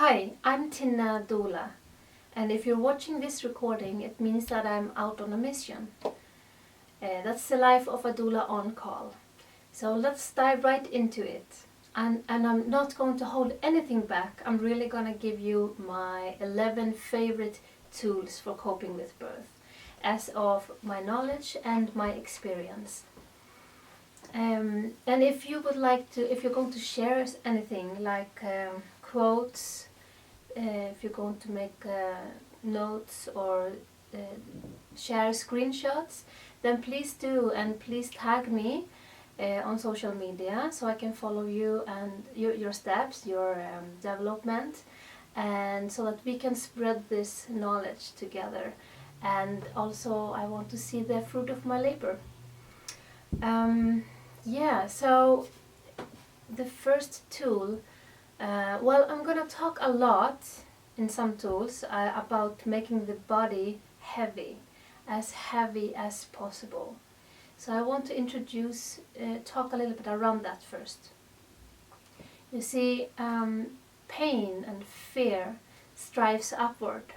Hi, I'm Tina Doula, and if you're watching this recording, it means that I'm out on a mission. That's the life of a doula on call. So let's dive right into it. And I'm not going to hold anything back. I'm really going to give you my 11 favorite tools for coping with birth, as of my knowledge and my experience. And if you would like to, if you're going to share anything like quotes, if you're going to make notes or share screenshots, then please do, and please tag me on social media so I can follow you and your steps, your development, and so that we can spread this knowledge together. And also I want to see the fruit of my labor. So the first tool, I'm gonna talk a lot in some tools about making the body heavy as possible. So I want to talk a little bit around that first. You see, pain and fear strives upward,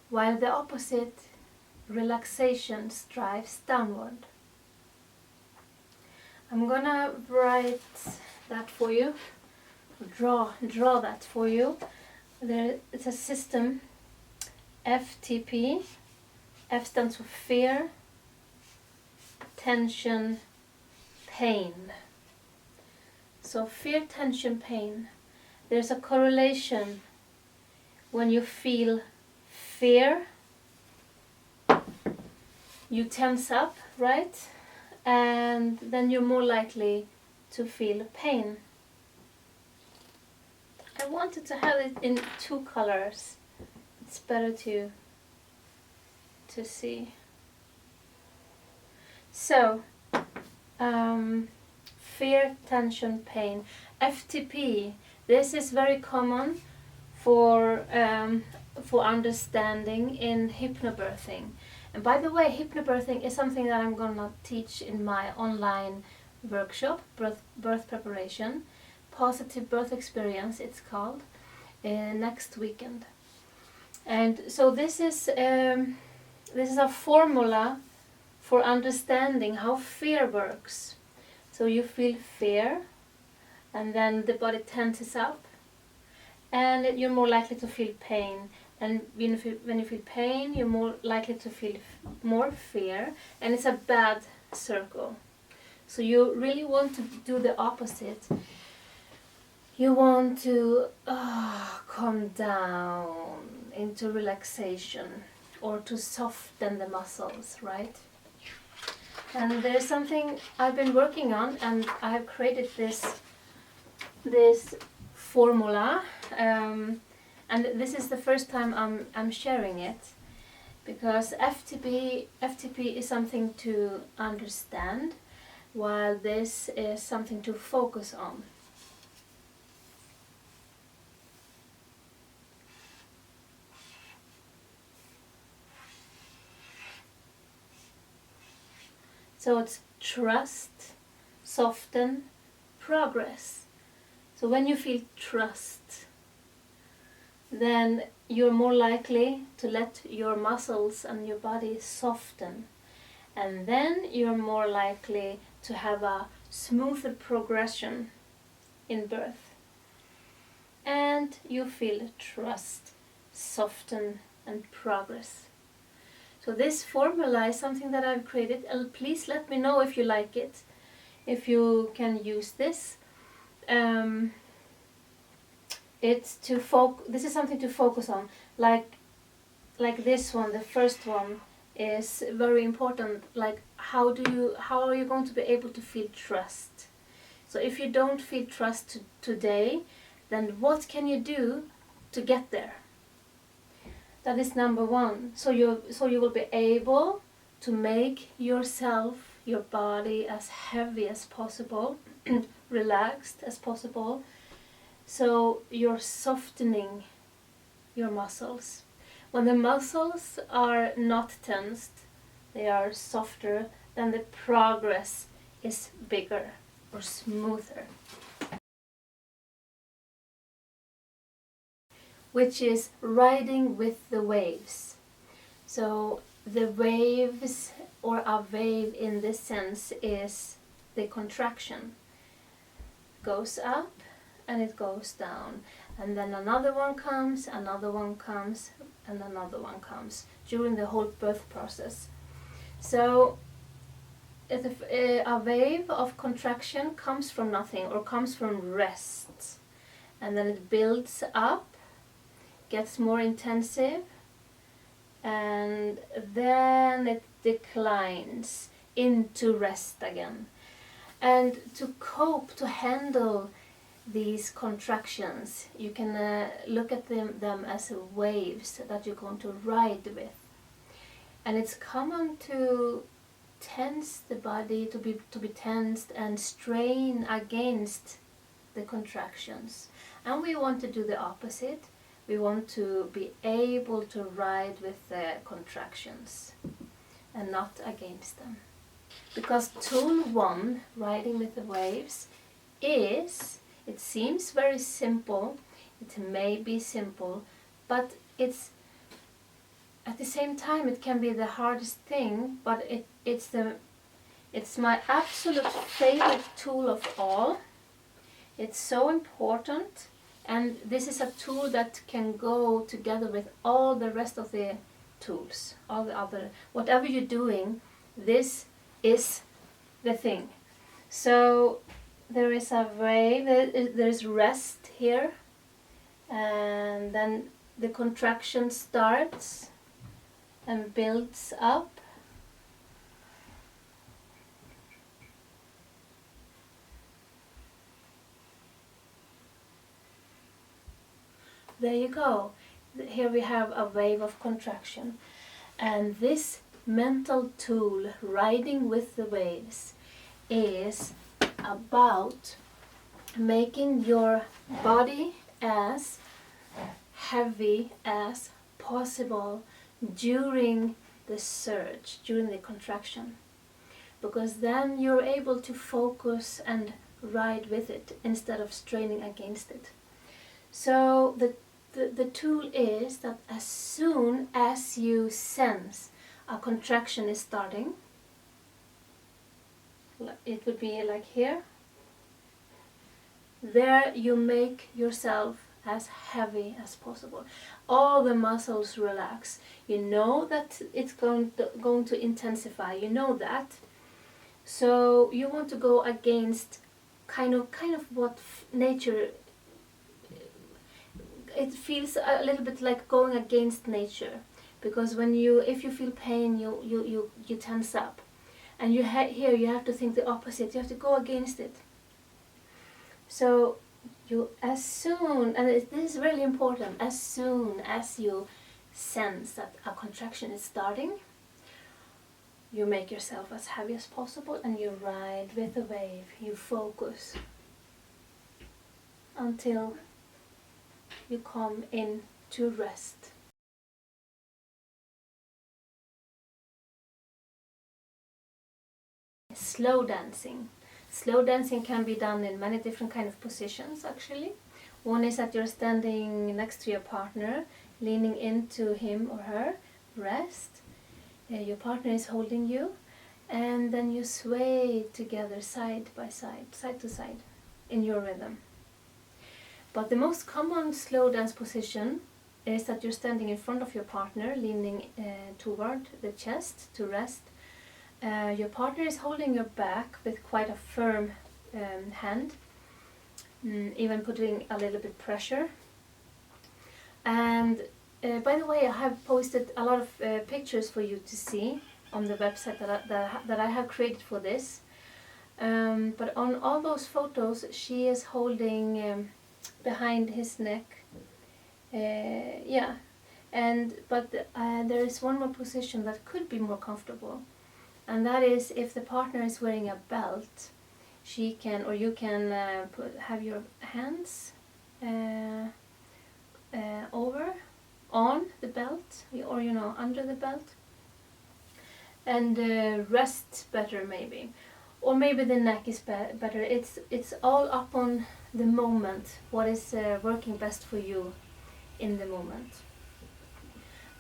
while the opposite, relaxation, strives downward. I'm gonna write that for you, draw that for you. It's a system, FTP. F stands for fear, tension, pain. So fear, tension, pain. There's a correlation. When you feel fear, you tense up, right? And then you're more likely to feel pain. I wanted to have it in two colors. It's better to see. So, fear, tension, pain. FTP. This is very common for understanding in hypnobirthing. And by the way, hypnobirthing is something that I'm gonna teach in my online workshop, birth preparation, positive birth experience. It's called next weekend. And so this is a formula for understanding how fear works. So you feel fear, and then the body tenses up, and you're more likely to feel pain. And when you feel pain, you're more likely to feel more fear, and it's a bad circle. So you really want to do the opposite. You want to calm down into relaxation, or to soften the muscles, right? And there's something I've been working on, and I have created this formula. And this is the first time I'm sharing it, because FTP is something to understand, while this is something to focus on. So it's trust, soften, progress. So when you feel trust, then you're more likely to let your muscles and your body soften. And then you're more likely to have a smoother progression in birth. And you feel trust, soften, and progress. So this formula is something that I've created. Please let me know if you like it, if you can use this. This is something to focus on, like this one. The first one is very important. Like how are you going to be able to feel trust? So if you don't feel trust today, then what can you do to get there? That is number one. So you will be able to make yourself, your body, as heavy as possible, relaxed as possible. So you're softening your muscles. When the muscles are not tensed, they are softer, then the progress is bigger or smoother. which is riding with the waves. So the waves, or a wave in this sense, is the contraction. Goes up and it goes down, and then another one comes, another one comes, and another one comes during the whole birth process. So a wave of contraction comes from nothing, or comes from rest, and then it builds up, gets more intensive, and then it declines into rest again. And to cope, to handle these contractions, you can look at them as waves that you're going to ride with. And it's common to tense the body, to be tensed and strain against the contractions. And we want to do the opposite. We want to be able to ride with the contractions and not against them. Because tool 1, riding with the waves, it seems very simple, it may be simple, but it's at the same time it can be the hardest thing, but it's my absolute favorite tool of all. It's so important, and this is a tool that can go together with all the rest of the tools, all the other, whatever you're doing, this is the thing. So there is a wave, there's rest here, and then the contraction starts and builds up. There you go. Here we have a wave of contraction. And this mental tool, riding with the waves, is about making your body as heavy as possible during the surge, during the contraction. Because then you're able to focus and ride with it instead of straining against it. So the tool is that as soon as you sense a contraction is starting, it would be like here, there you make yourself as heavy as possible. All the muscles relax. You know that it's going to intensify, you know that. So you want to go against kind of what nature, it feels a little bit like going against nature, because if you feel pain, you tense up, and here you have to think the opposite. You have to go against it. So as soon, and this is really important, as soon as you sense that a contraction is starting, you make yourself as heavy as possible and you ride with the wave. You focus until you come in to rest. Slow dancing. Slow dancing can be done in many different kind of positions actually. One is that you're standing next to your partner, leaning into him or her, rest. Your partner is holding you, and then you sway together side by side, side to side, in your rhythm. But the most common slow dance position is that you're standing in front of your partner, leaning toward the chest to rest. Your partner is holding your back with quite a firm hand, even putting a little bit pressure. And by the way, I have posted a lot of pictures for you to see on the website that I have created for this. But on all those photos, she is holding behind his neck. Yeah, but there is one more position that could be more comfortable, and that is if the partner is wearing a belt, she can, or you can have your hands over on the belt, or under the belt, and rest better maybe, or maybe the neck is better. It's all up on the moment, what is working best for you in the moment.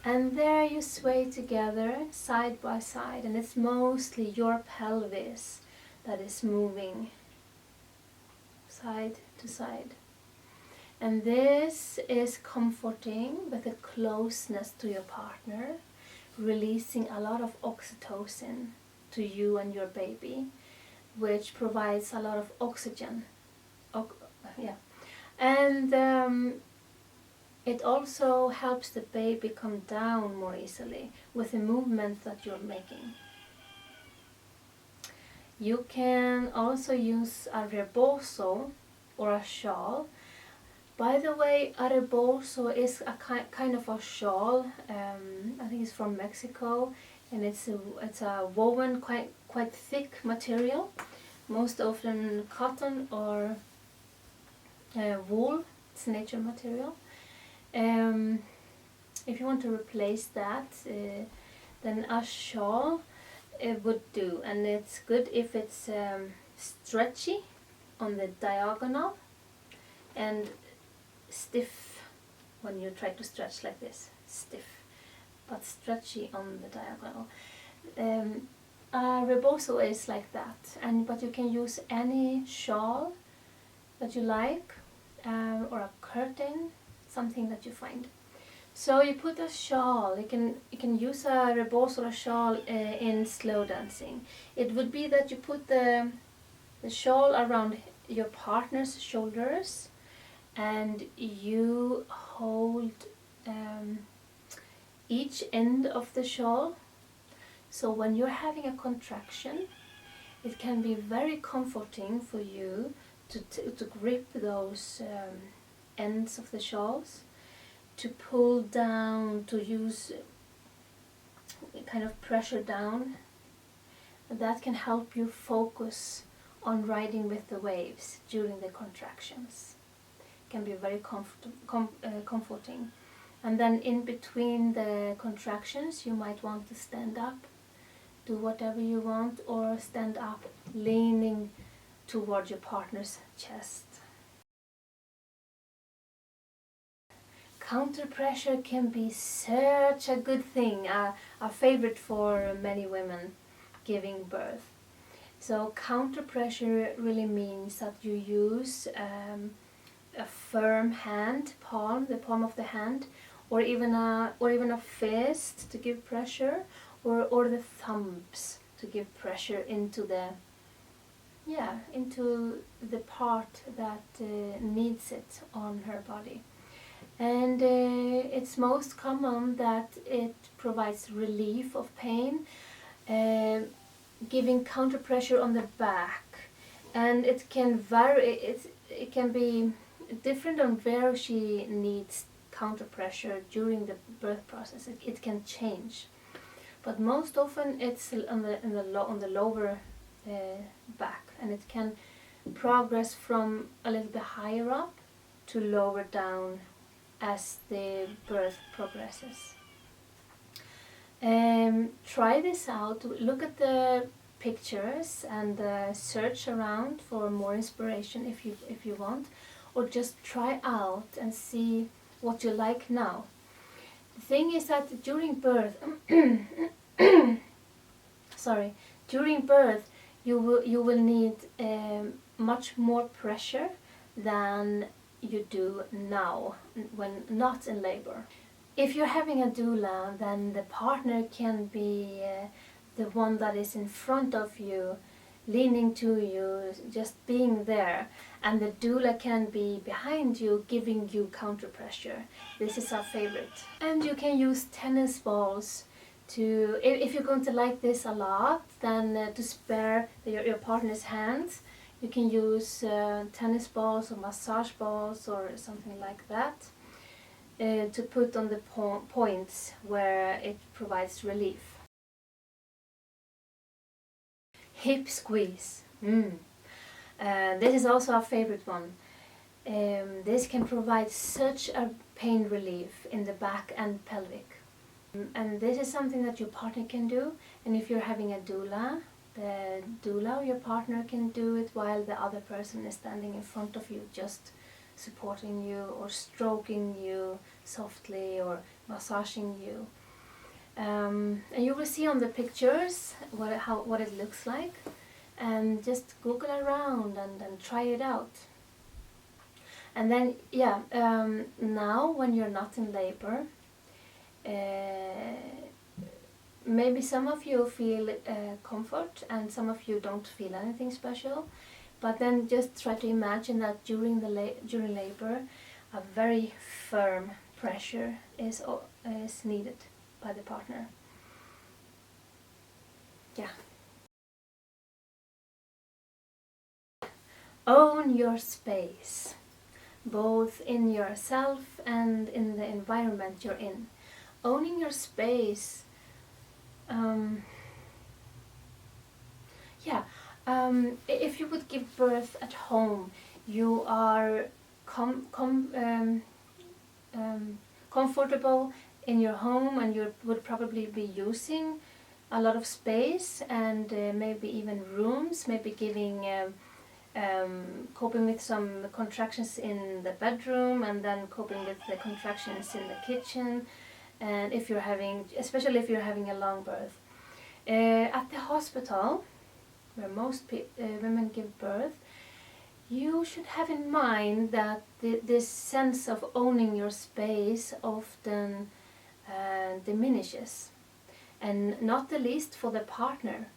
And there you sway together side by side, and it's mostly your pelvis that is moving side to side. And this is comforting with a closeness to your partner, releasing a lot of oxytocin to you and your baby, which provides a lot of oxygen. And it also helps the baby come down more easily with the movement that you're making. You can also use a rebozo or a shawl. By the way, a rebozo is a kind of a shawl. I think it's from Mexico, and it's a woven quite thick material, most often cotton or wool. It's nature material. If you want to replace that, then a shawl would do, and it's good if it's stretchy on the diagonal and stiff when you try to stretch like this, stiff but stretchy on the diagonal. A rebozo is like that, but you can use any shawl that you like, or a curtain, something that you find. So you put a shawl. You can use a rebozo or a shawl in slow dancing. It would be that you put the shawl around your partner's shoulders, and you hold each end of the shawl. So when you're having a contraction, it can be very comforting for you to grip those ends of the shawls, to pull down, to use kind of pressure down. That can help you focus on riding with the waves during the contractions. It can be very comforting. And then in between the contractions, you might want to stand up, do whatever you want, or stand up leaning toward your partner's chest. Counter pressure can be such a good thing, a favorite for many women giving birth. So counter pressure really means that you use a firm hand, the palm of the hand, or even a fist to give pressure, or the thumbs to give pressure into the part that needs it on her body. And it's most common that it provides relief of pain, giving counter pressure on the back, and it can vary. It can be different on where she needs counter pressure during the birth process. It can change, but most often it's on the lower back, and it can progress from a little bit higher up to lower down as the birth progresses. Try this out. Look at the pictures and search around for more inspiration if you want, or just try out and see what you like now. The thing is that during birth, during birth you will need much more pressure than you do now when not in labor. If you're having a doula, then the partner can be the one that is in front of you, leaning to you, just being there, and the doula can be behind you, giving you counter pressure. This is our favorite. And you can use tennis balls to, if you're going to like this a lot, then to spare your partner's hands, you can use tennis balls or massage balls or something like that to put on the points where it provides relief. Hip squeeze. This is also our favorite one. This can provide such a pain relief in the back and pelvic. And this is something that your partner can do, and if you're having a doula, your partner can do it while the other person is standing in front of you, just supporting you or stroking you softly or massaging you. And you will see on the pictures what it looks like, and just Google around and try it out. And then now when you're not in labor, maybe some of you feel comfort and some of you don't feel anything special, but then just try to imagine that during labor a very firm pressure is needed by the partner. Yeah. Own your space, both in yourself and in the environment you're in. Owning your space, if you would give birth at home, you are comfortable in your home, and you would probably be using a lot of space and maybe even rooms, maybe coping with some contractions in the bedroom and then coping with the contractions in the kitchen, and especially if you're having a long birth. At the hospital, where most women give birth, you should have in mind that this sense of owning your space often diminishes, and not the least for the partner.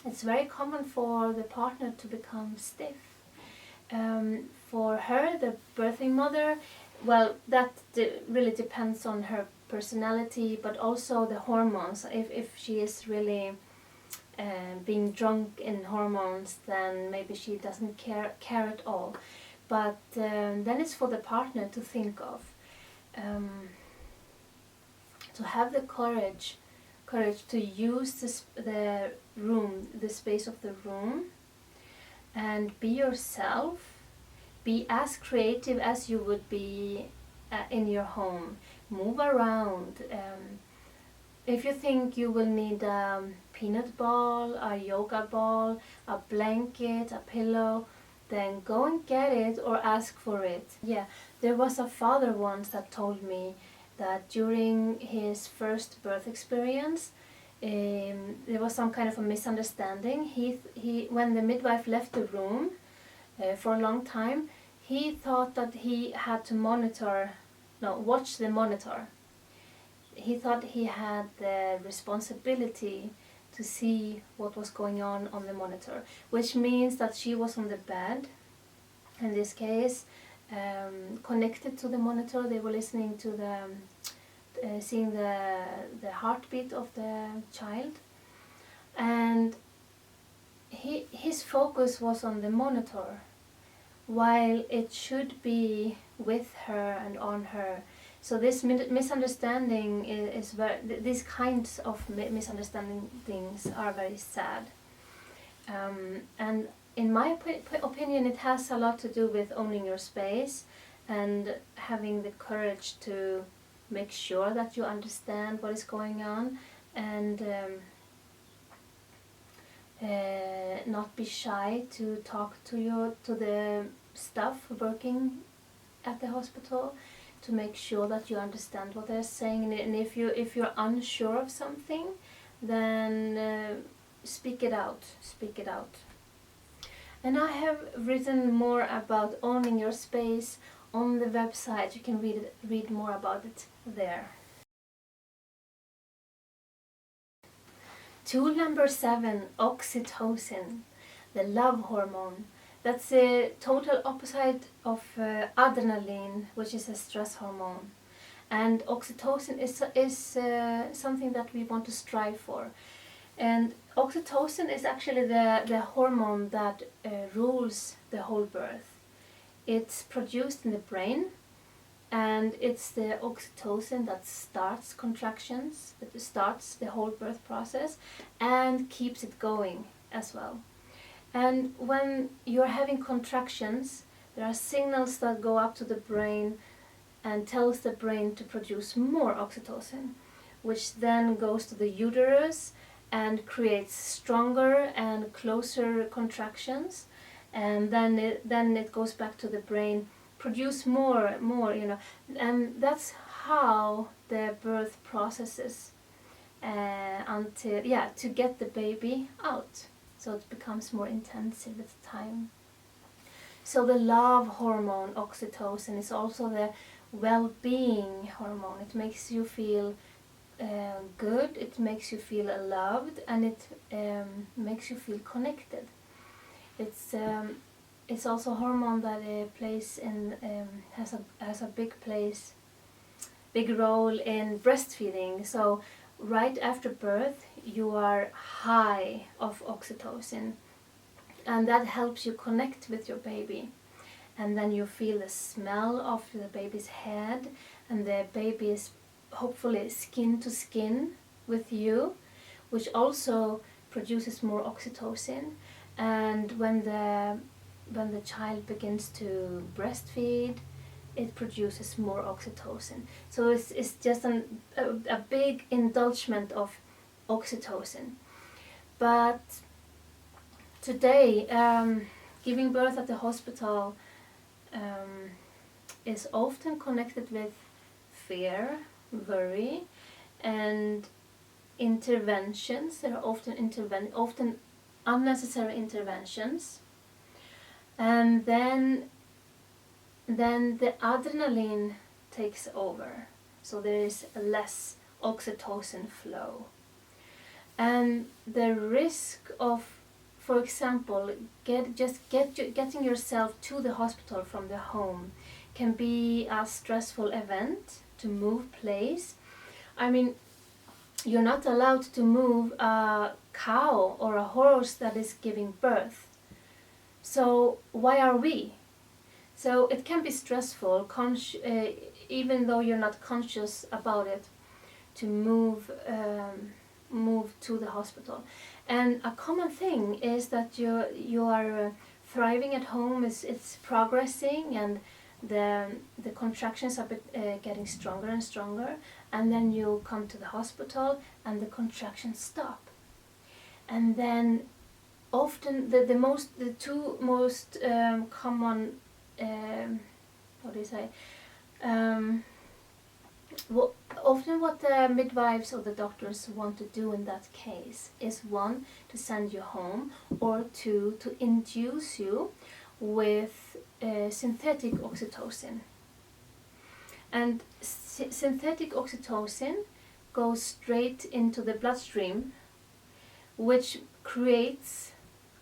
It's very common for the partner to become stiff. For her, the birthing mother, well, that really depends on her personality, but also the hormones. If she is really being drunk in hormones, then maybe she doesn't care at all. But then it's for the partner to think of, to have the courage to use the space of the room, and be yourself. Be as creative as you would be in your home. Move around. If you think you will need a peanut ball, a yoga ball, a blanket, a pillow, then go and get it or ask for it. Yeah, there was a father once that told me that during his first birth experience, there was some kind of a misunderstanding. When the midwife left the room for a long time, he thought that he had to watch the monitor. He thought he had the responsibility to see what was going on the monitor, which means that she was on the bed, in this case, connected to the monitor. They were listening to seeing the heartbeat of the child, and his focus was on the monitor, while it should be with her and on her. So this misunderstanding is very, these kinds of misunderstandings are very sad, and in my opinion, it has a lot to do with owning your space and having the courage to make sure that you understand what is going on, and not be shy to talk to the staff working at the hospital, to make sure that you understand what they're saying. And if you're unsure of something, then speak it out. And I have written more about owning your space on the website. You can read more about it there. Tool number 7, oxytocin, the love hormone. That's the total opposite of adrenaline, which is a stress hormone. And oxytocin is something that we want to strive for. And oxytocin is actually the hormone that rules the whole birth. It's produced in the brain, and it's the oxytocin that starts contractions, that starts the whole birth process and keeps it going as well. And when you're having contractions, there are signals that go up to the brain and tells the brain to produce more oxytocin, which then goes to the uterus and creates stronger and closer contractions, and then it goes back to the brain produce more, and that's how the birth processes until to get the baby out. So it becomes more intensive with time. So the love hormone oxytocin is also the well-being hormone. It makes you feel good, it makes you feel loved, and it makes you feel connected. It's also a hormone that plays in has a big role in breastfeeding. So right after birth you are high of oxytocin, and that helps you connect with your baby. And then you feel the smell of the baby's head, and the baby is hopefully skin to skin with you, which also produces more oxytocin. And when the child begins to breastfeed, it produces more oxytocin. So it's just a big indulgence of oxytocin. But today, giving birth at the hospital is often connected with fear, worry, and interventions. There are often unnecessary interventions, and then the adrenaline takes over, so there is less oxytocin flow, and the risk of, for example, getting yourself to the hospital from the home can be a stressful event. To move place, I mean, you're not allowed to move a cow or a horse that is giving birth. So why are we? So it can be stressful, even though you're not conscious about it, to move to the hospital. And a common thing is that you are thriving at home, it's progressing, and the contractions are getting stronger and stronger, and then you come to the hospital and the contractions stop. And then often the two most common often what the midwives or the doctors want to do in that case is, one, to send you home, or two, to induce you with synthetic oxytocin. And synthetic oxytocin goes straight into the bloodstream, which creates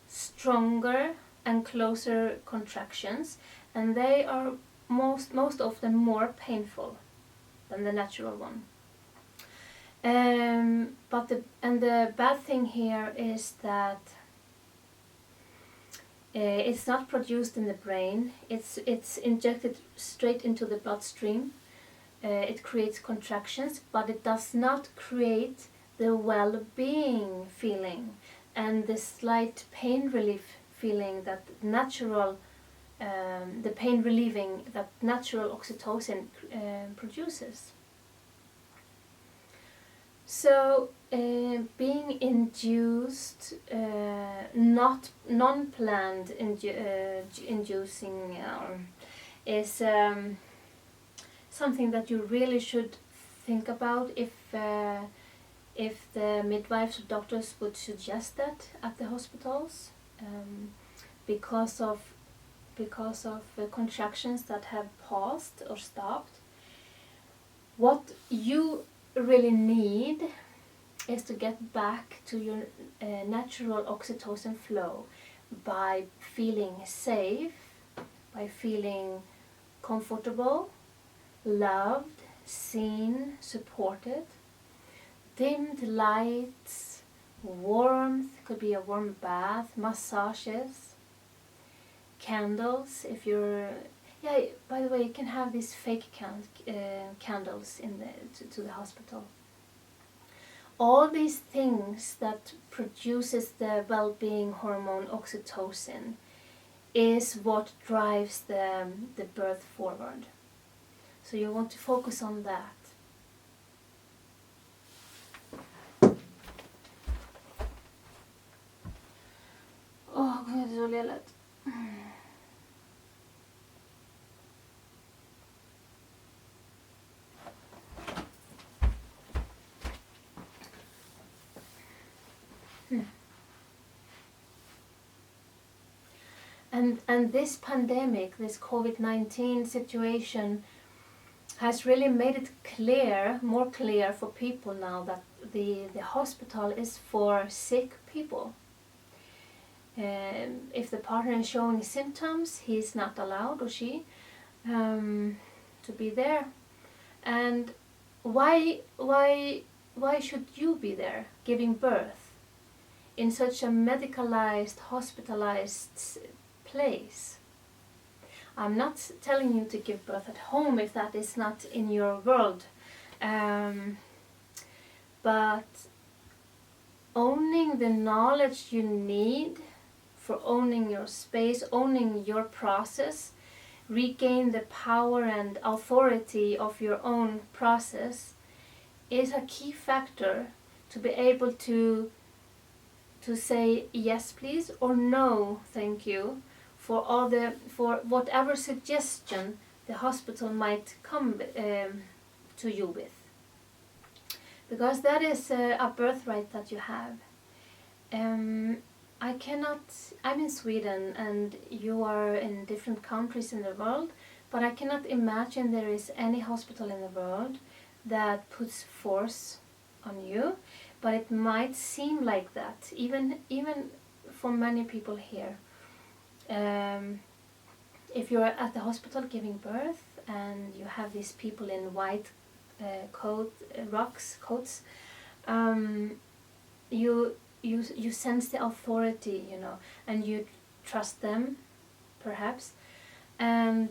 stronger and closer contractions, and they are most often more painful than the natural one. But the bad thing here is that it's not produced in the brain. It's injected straight into the bloodstream. It creates contractions, but it does not create the well-being feeling and the slight pain relief feeling that natural, the pain relieving that natural oxytocin produces. So being induced, not non-planned inducing is something that you really should think about if the midwives or doctors would suggest that at the hospitals, because of the contractions that have paused or stopped. What you really need is to get back to your natural oxytocin flow by feeling safe, by feeling comfortable, loved, seen, supported. Dimmed lights, warmth, could be a warm bath, massages, candles. If you're, by the way, you can have these fake candles in to the hospital. All these things that produces the well-being hormone oxytocin is what drives the birth forward. So you want to focus on that. Åh, gud, det är så leligt. And this pandemic, this COVID-19 situation, has really made it clear, more clear for people now, that the hospital is for sick people. If the partner is showing symptoms, he's not allowed, or she, to be there. And why should you be there giving birth in such a medicalized, hospitalized place? I'm not telling you to give birth at home if that is not in your world, but owning the knowledge you need for owning your space, owning your process, regain the power and authority of your own process, is a key factor to be able to say yes please or no thank you for whatever suggestion the hospital might come to you with, because that is a birthright that you have. I'm in Sweden and you are in different countries in the world, but I cannot imagine there is any hospital in the world that puts force on you, but it might seem like that, even for many people here. If you're at the hospital giving birth and you have these people in white coats, you sense the authority, and you trust them, perhaps, and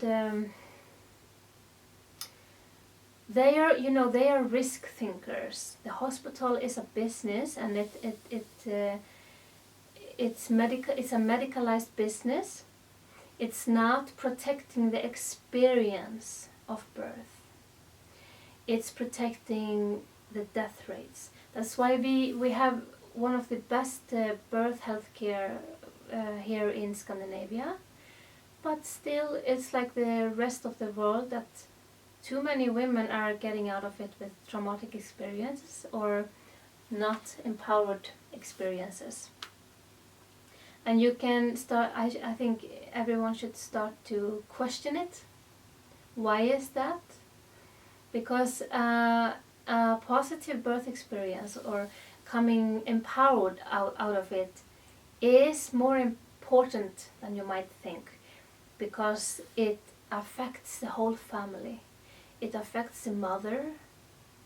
they are risk thinkers. The hospital is a business, and it's a medicalized business. It's not protecting the experience of birth. It's protecting the death rates. That's why we have one of the best birth healthcare here in Scandinavia, but still it's like the rest of the world, that too many women are getting out of it with traumatic experiences or not empowered experiences. And you can start, I think everyone should start to question it. Why is that? Because a positive birth experience or coming empowered out of it is more important than you might think, because it affects the whole family. It affects the mother.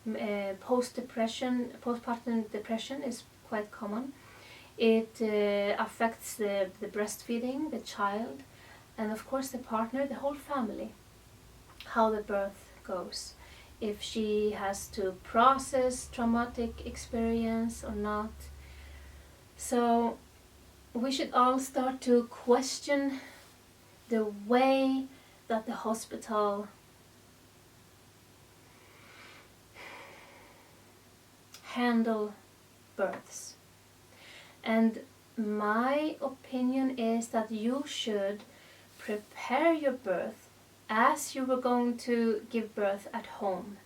Postpartum depression is quite common. It affects the breastfeeding, the child, and of course the partner, the whole family, how the birth goes. If she has to process traumatic experience or not. So we should all start to question the way that the hospital handle births. And my opinion is that you should prepare your birth as you were going to give birth at home,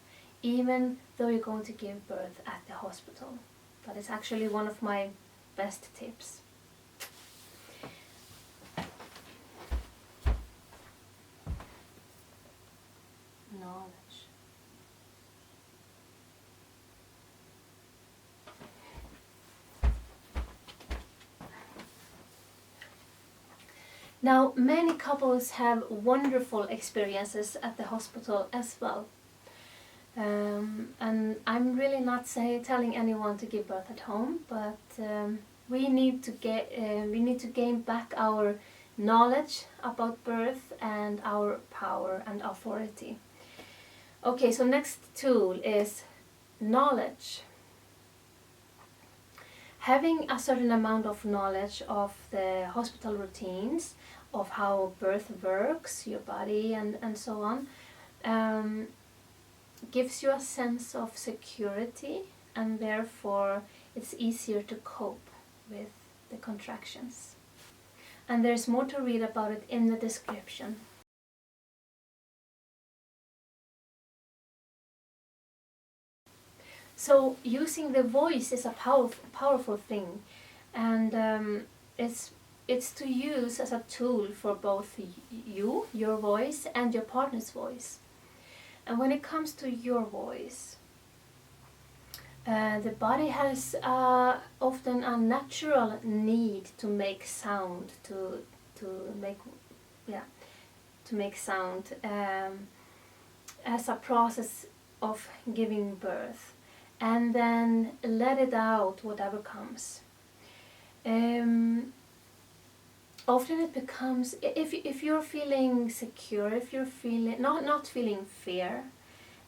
even though you're going to give birth at the hospital. That is actually one of my best tips. Knowledge. Now, many couples have wonderful experiences at the hospital as well. And I'm really not telling anyone to give birth at home, but we need to gain back our knowledge about birth and our power and authority. Okay, so next tool is knowledge. Having a certain amount of knowledge of the hospital routines, of how birth works, your body, and so on, gives you a sense of security, and therefore it's easier to cope with the contractions. And there's more to read about it in the description. So using the voice is a powerful thing, and it's it's to use as a tool for both you, your voice, and your partner's voice. And when it comes to your voice, the body has often a natural need to make sound, to make sound as a process of giving birth, and then let it out whatever comes. Often it becomes, if you're feeling secure, if you're feeling not feeling fear,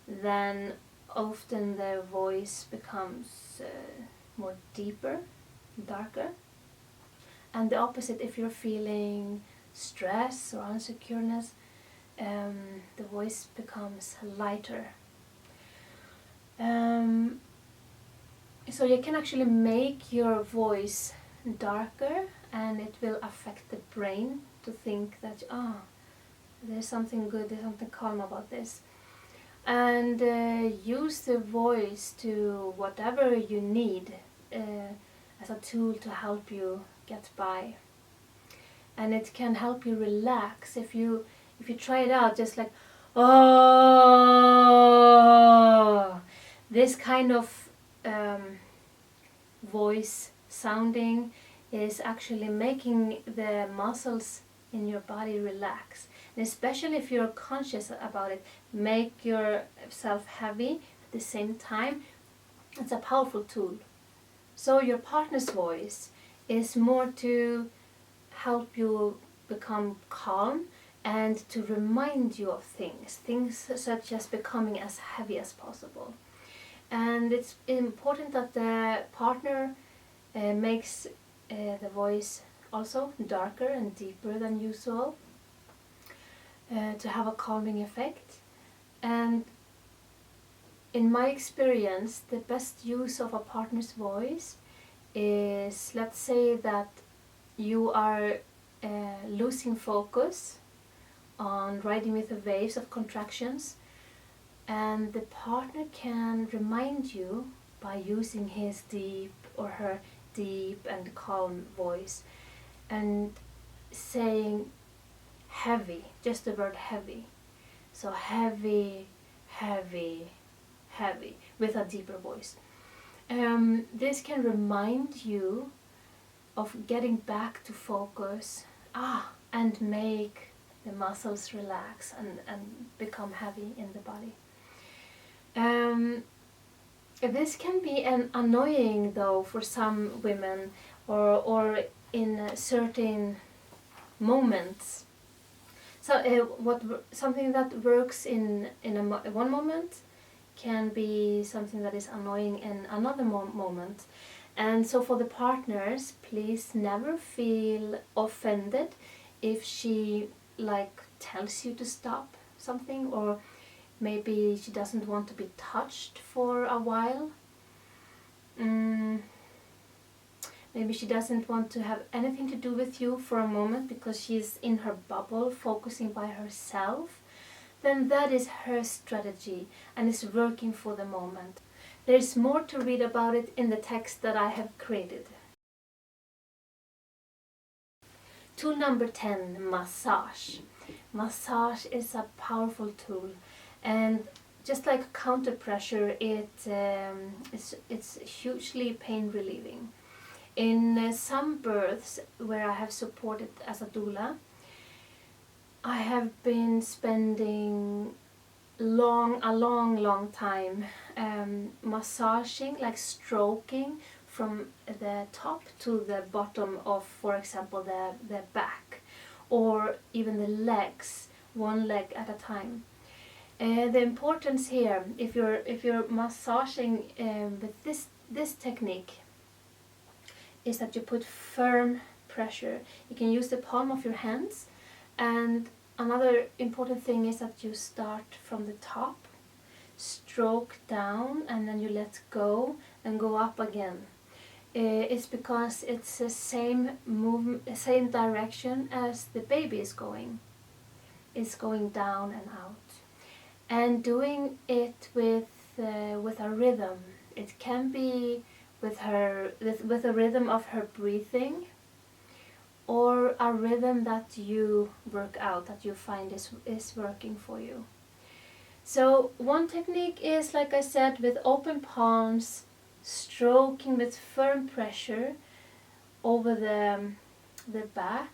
then often the voice becomes more deeper, darker. And the opposite, if you're feeling stress or unsecureness, the voice becomes lighter. So you can actually make your voice darker, and it will affect the brain to think that there's something good, there's something calm about this. And use the voice to whatever you need as a tool to help you get by. And it can help you relax if you try it out, just like this kind of voice sounding is actually making the muscles in your body relax. And especially if you're conscious about it, make yourself heavy at the same time. It's a powerful tool. So your partner's voice is more to help you become calm and to remind you of things such as becoming as heavy as possible. And it's important that the partner makes the voice also darker and deeper than usual to have a calming effect. And in my experience, the best use of a partner's voice is, let's say that you are losing focus on riding with the waves of contractions, and the partner can remind you by using his deep or her deep and calm voice and saying heavy, just the word heavy. So heavy, heavy, heavy, with a deeper voice. This can remind you of getting back to focus and make the muscles relax and become heavy in the body. This can be annoying though for some women or in certain moments. So something that works in one moment can be something that is annoying in another moment. And so for the partners, please never feel offended if she tells you to stop something, or maybe she doesn't want to be touched for a while. Maybe she doesn't want to have anything to do with you for a moment because she's in her bubble, focusing by herself. Then that is her strategy and is working for the moment. There's more to read about it in the text that I have created. Tool number 10, massage. Massage is a powerful tool, and just like counter pressure, it's hugely pain relieving. In some births where I have supported as a doula, I have been spending a long time massaging, like stroking from the top to the bottom of, for example, the back, or even the legs, one leg at a time. The importance here, if you're massaging with this technique, is that you put firm pressure. You can use the palm of your hands, and another important thing is that you start from the top, stroke down, and then you let go and go up again. It's because it's the same same direction as the baby is going. It's going down and out, and doing it with a rhythm. It can be with a rhythm of her breathing, or a rhythm that you work out, that you find is working for you. So one technique is, like I said, with open palms, stroking with firm pressure over the back.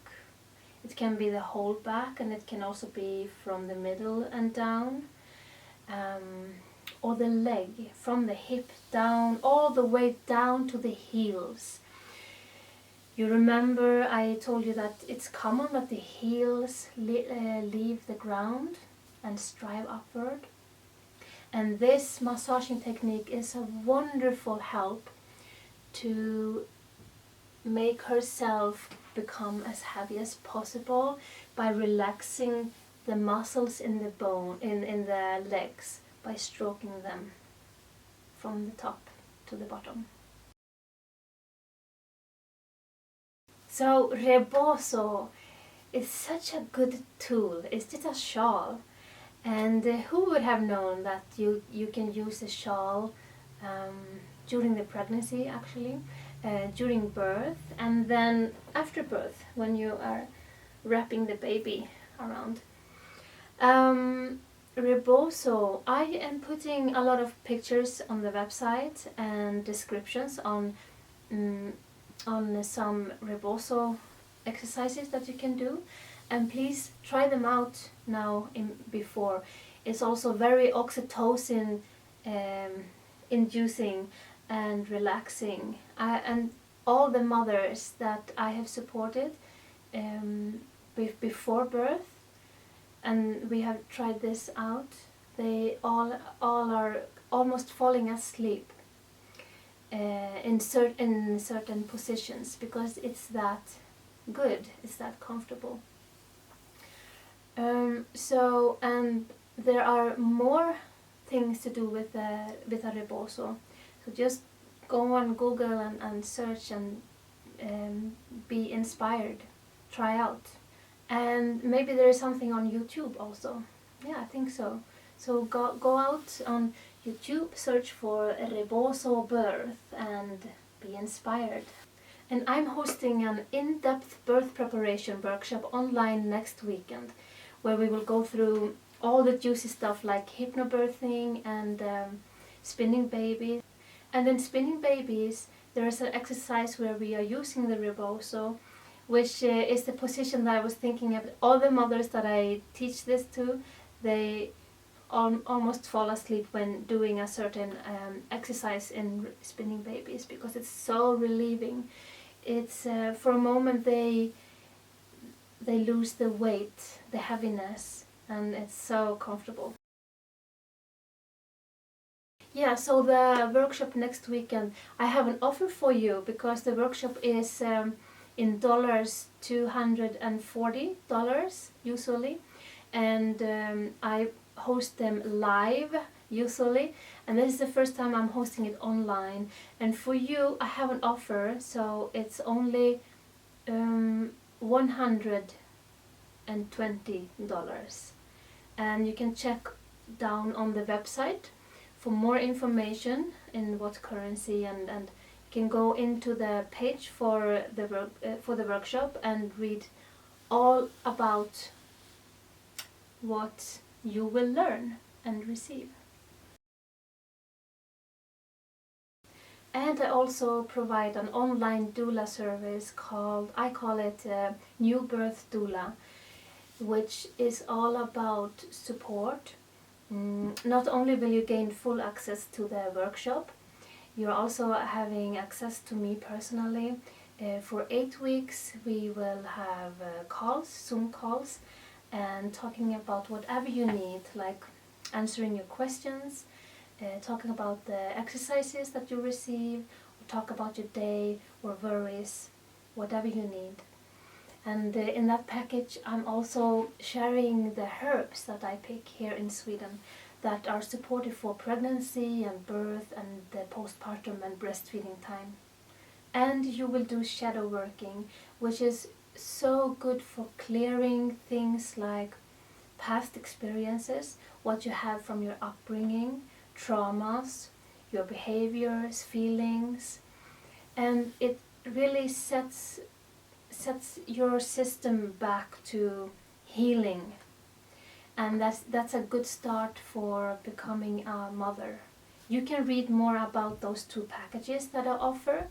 It can be the whole back, and it can also be from the middle and down, or the leg, from the hip down, all the way down to the heels. You remember I told you that it's common that the heels leave the ground and strive upward. And this massaging technique is a wonderful help to make herself become as heavy as possible by relaxing the muscles in the bone, in the legs, by stroking them from the top to the bottom. So rebozo is such a good tool. It's just a shawl, and who would have known that you can use a shawl during the pregnancy, actually, during birth, and then after birth when you are wrapping the baby around. Rebozo, I am putting a lot of pictures on the website and descriptions on some rebozo exercises that you can do, and please try them out now before. It's also very oxytocin inducing and relaxing, and all the mothers that I have supported before birth, and we have tried this out, they all are almost falling asleep in certain positions, because it's that good, it's that comfortable. So, and there are more things to do with a rebozo. So just go on Google and search and be inspired, try out. And maybe there is something on YouTube also. Yeah, I think so. So go out on YouTube, search for rebozo birth and be inspired. And I'm hosting an in-depth birth preparation workshop online next weekend, where we will go through all the juicy stuff like hypnobirthing and spinning babies. And in spinning babies, there is an exercise where we are using the rebozo, which is the position that I was thinking of. All the mothers that I teach this to, they almost fall asleep when doing a certain exercise in spinning babies, because it's so relieving. It's for a moment they lose the weight, the heaviness, and it's so comfortable. Yeah, so the workshop next weekend, I have an offer for you, because the workshop is in dollars, $240 usually, and I host them live usually, and this is the first time I'm hosting it online. And for you, I have an offer, so it's only $120, and you can check down on the website for more information in what currency, and you can go into the page for the workshop and read all about what you will learn and receive. And I also provide an online doula service I call it New Birth Doula, which is all about support. Not only will you gain full access to the workshop, you're also having access to me personally. For 8 weeks we will have Zoom calls, and talking about whatever you need, like answering your questions, talking about the exercises that you receive, or talk about your day or worries, whatever you need. And in that package I'm also sharing the herbs that I pick here in Sweden that are supportive for pregnancy and birth and the postpartum and breastfeeding time. And you will do shadow working, which is so good for clearing things like past experiences, what you have from your upbringing, traumas, your behaviors, feelings, and it really sets sets your system back to healing, and that's a good start for becoming a mother. You can read more about those 2 packages that I offer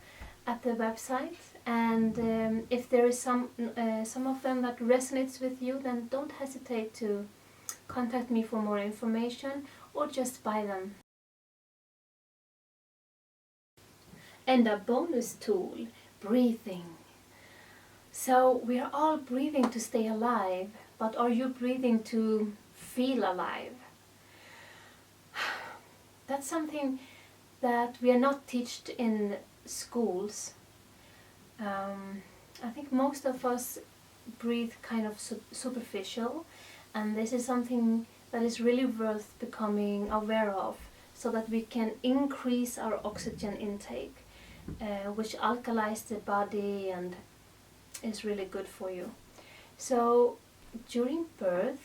at the website, and if there is some of them that resonates with you, then don't hesitate to contact me for more information or just buy them. And a bonus tool, breathing. So we are all breathing to stay alive, but are you breathing to feel alive? That's something that we are not taught in schools. I think most of us breathe kind of superficial, and this is something that is really worth becoming aware of, so that we can increase our oxygen intake, which alkalizes the body and is really good for you. So during birth,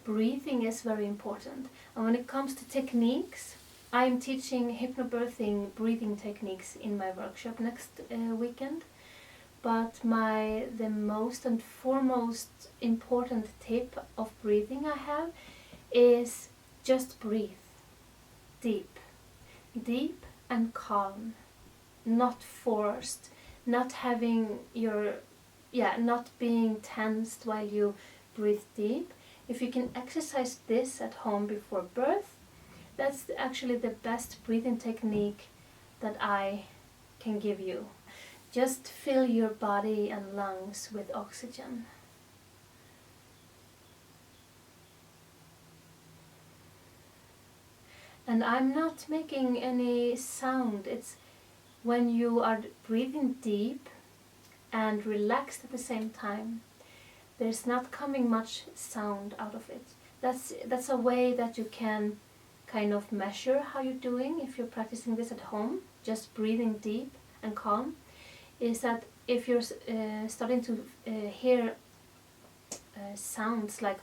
breathing is very important. And when it comes to techniques, I'm teaching hypnobirthing breathing techniques in my workshop next weekend. But the most and foremost important tip of breathing I have is just breathe. Deep. Deep and calm. Not forced. Not having not being tensed while you breathe deep. If you can exercise this at home before birth, that's actually the best breathing technique that I can give you. Just fill your body and lungs with oxygen. And I'm not making any sound. It's when you are breathing deep and relaxed at the same time. There's not coming much sound out of it. That's a way that you can kind of measure how you're doing if you're practicing this at home. Just breathing deep and calm. Is that if you're starting to hear sounds like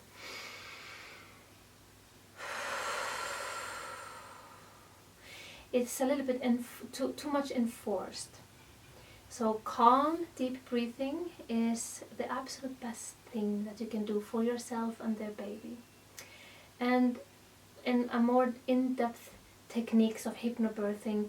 it's a little bit too much enforced. So calm, deep breathing is the absolute best thing that you can do for yourself and their baby. And in a more in-depth techniques of hypnobirthing,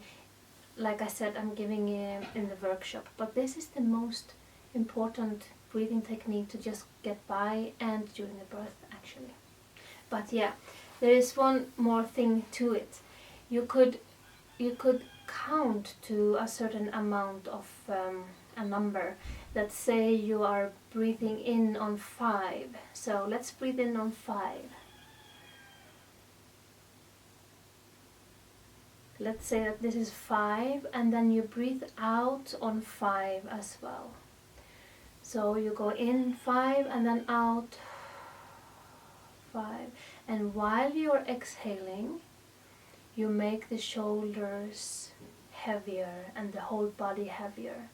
like I said, I'm giving in the workshop. But this is the most important breathing technique to just get by and during the birth, actually. But yeah, there is one more thing to it. You could count to a certain amount of a number. Let's say you are breathing in on 5. So let's breathe in on 5. Let's say that this is 5, and then you breathe out on 5 as well. So you go in 5 and then out 5. And while you're exhaling, you make the shoulders heavier and the whole body heavier.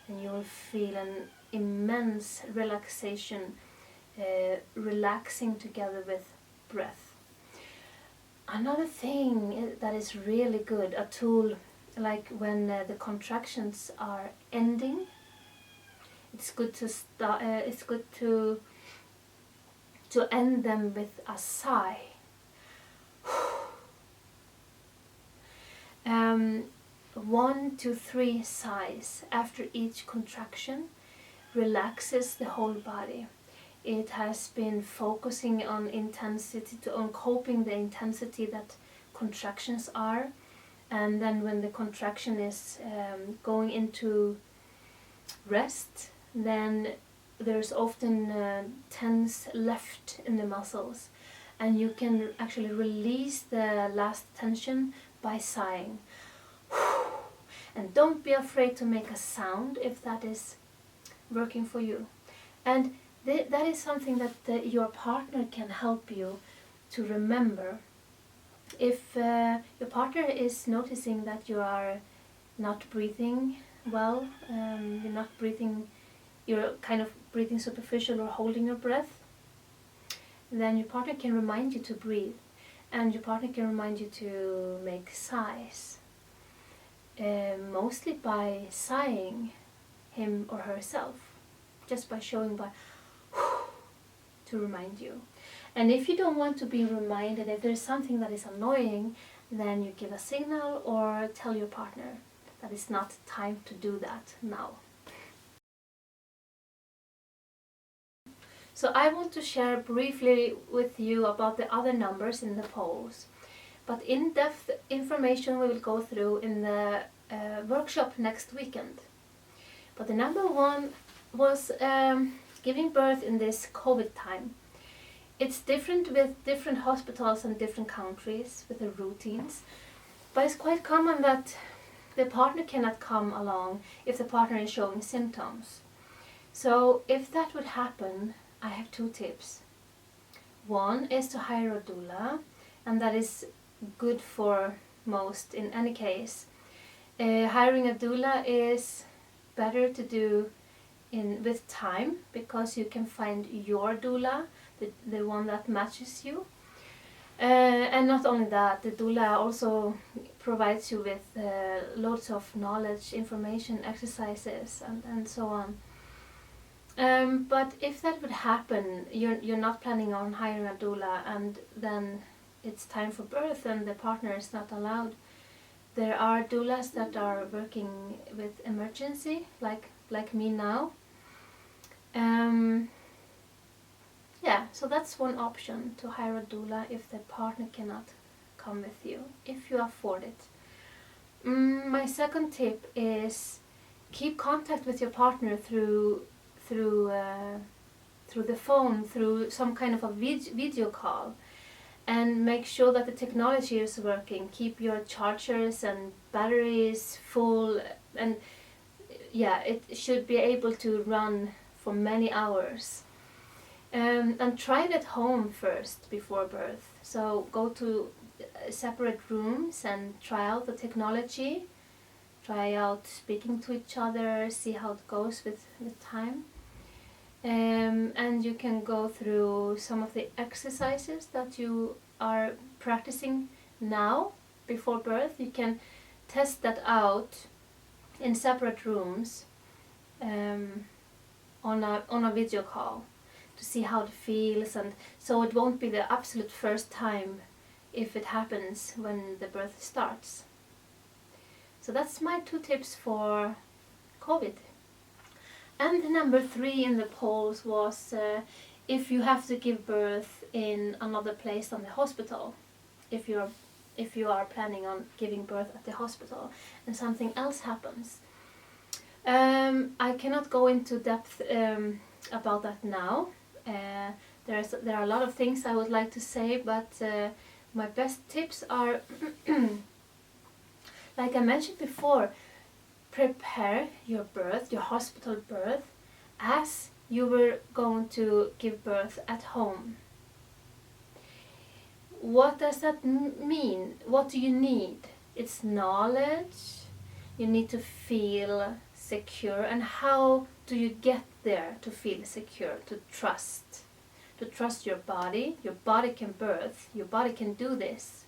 And you will feel an immense relaxation, relaxing together with breath. Another thing that is really good, a tool, like when the contractions are ending, it's good to end them with a sigh. 1 to 3 sighs after each contraction relaxes the whole body. It has been focusing on intensity, on coping the intensity that contractions are, and then when the contraction is going into rest, then there's often tense left in the muscles, and you can actually release the last tension by sighing. And don't be afraid to make a sound if that is working for you. And that is something that your partner can help you to remember. If your partner is noticing that you are not breathing well, you're kind of breathing superficial or holding your breath, then your partner can remind you to breathe, and your partner can remind you to make sighs, mostly by sighing him or herself. just by showing by to remind you. And if you don't want to be reminded, if there's something that is annoying, then you give a signal or tell your partner that it's not time to do that now. So I want to share briefly with you about the other numbers in the polls. But in-depth information we will go through in the workshop next weekend. But the number one was giving birth in this COVID time. It's different with different hospitals and different countries with the routines. But it's quite common that the partner cannot come along if the partner is showing symptoms. So if that would happen, I have 2 tips. One is to hire a doula, and that is good for most in any case. Hiring a doula is better to do with time, because you can find your doula, the one that matches you. And not only that, the doula also provides you with loads of knowledge, information, exercises, and so on. But if that would happen, you're not planning on hiring a doula, and then it's time for birth and the partner is not allowed. There are doulas that are working with emergency, like me now. Yeah, so that's one option, to hire a doula if the partner cannot come with you, if you afford it. My second tip is keep contact with your partner through the phone, through some kind of a video call, and make sure that the technology is working. Keep your chargers and batteries full, and yeah, it should be able to run for many hours. And try it at home first before birth. So go to separate rooms and try out the technology, try out speaking to each other, see how it goes with time. And you can go through some of the exercises that you are practicing now before birth. You can test that out in separate rooms on a video call to see how it feels, and so it won't be the absolute first time if it happens when the birth starts. So that's my 2 tips for COVID. And number 3 in the polls was if you have to give birth in another place than the hospital, if you are planning on giving birth at the hospital and something else happens. I cannot go into depth about that now. There are a lot of things I would like to say, but my best tips are, like I mentioned before, prepare your birth, your hospital birth, as you were going to give birth at home. What does that mean? What do you need? It's knowledge. You need to feel secure. And how do you get there to feel secure, to trust your body? Your body can birth, your body can do this.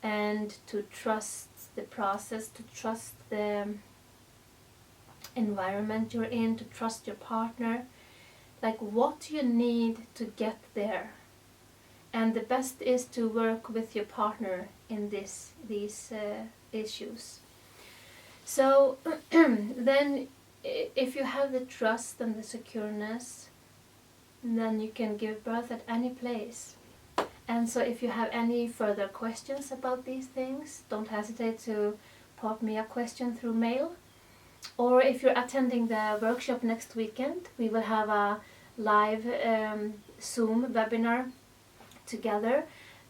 And to trust the process, to trust the environment you're in, to trust your partner. Like, what do you need to get there? And the best is to work with your partner in these issues. So then if you have the trust and the secureness, then you can give birth at any place. And so if you have any further questions about these things, don't hesitate to pop me a question through mail. Or if you're attending the workshop next weekend, we will have a live Zoom webinar together,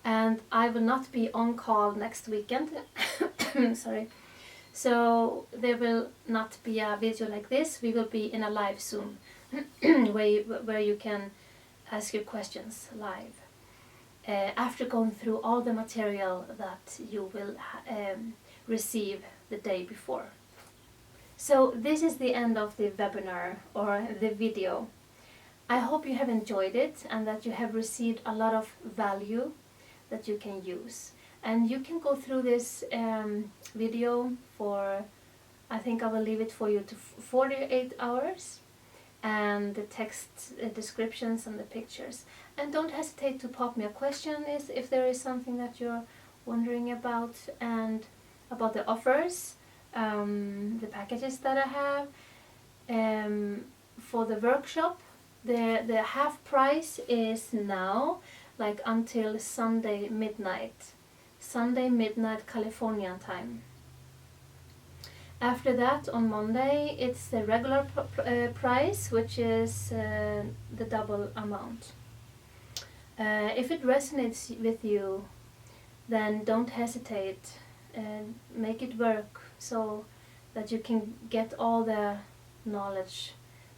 and I will not be on call next weekend. Sorry. So there will not be a video like this. We will be in a live Zoom where you can ask your questions live after going through all the material that you will receive the day before. So this is the end of the webinar or the video. I hope you have enjoyed it and that you have received a lot of value that you can use. And you can go through this video for, I think I will leave it for you to 48 hours. and the text descriptions and the pictures. And don't hesitate to pop me a question if there is something that you're wondering about, and about the offers, the packages that I have. For the workshop, the half price is now, like until Sunday midnight Californian time. After that, on Monday, it's the regular price, which is the double amount. If it resonates with you, then don't hesitate and make it work, so that you can get all the knowledge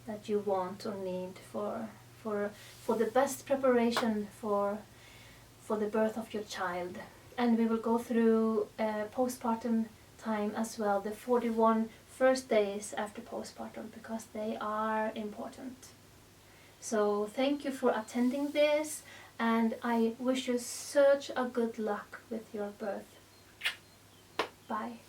that you want or need for the best preparation for the birth of your child. And we will go through postpartum time as well, the 41 first days after postpartum, because they are important. So thank you for attending this, and I wish you such a good luck with your birth. Bye.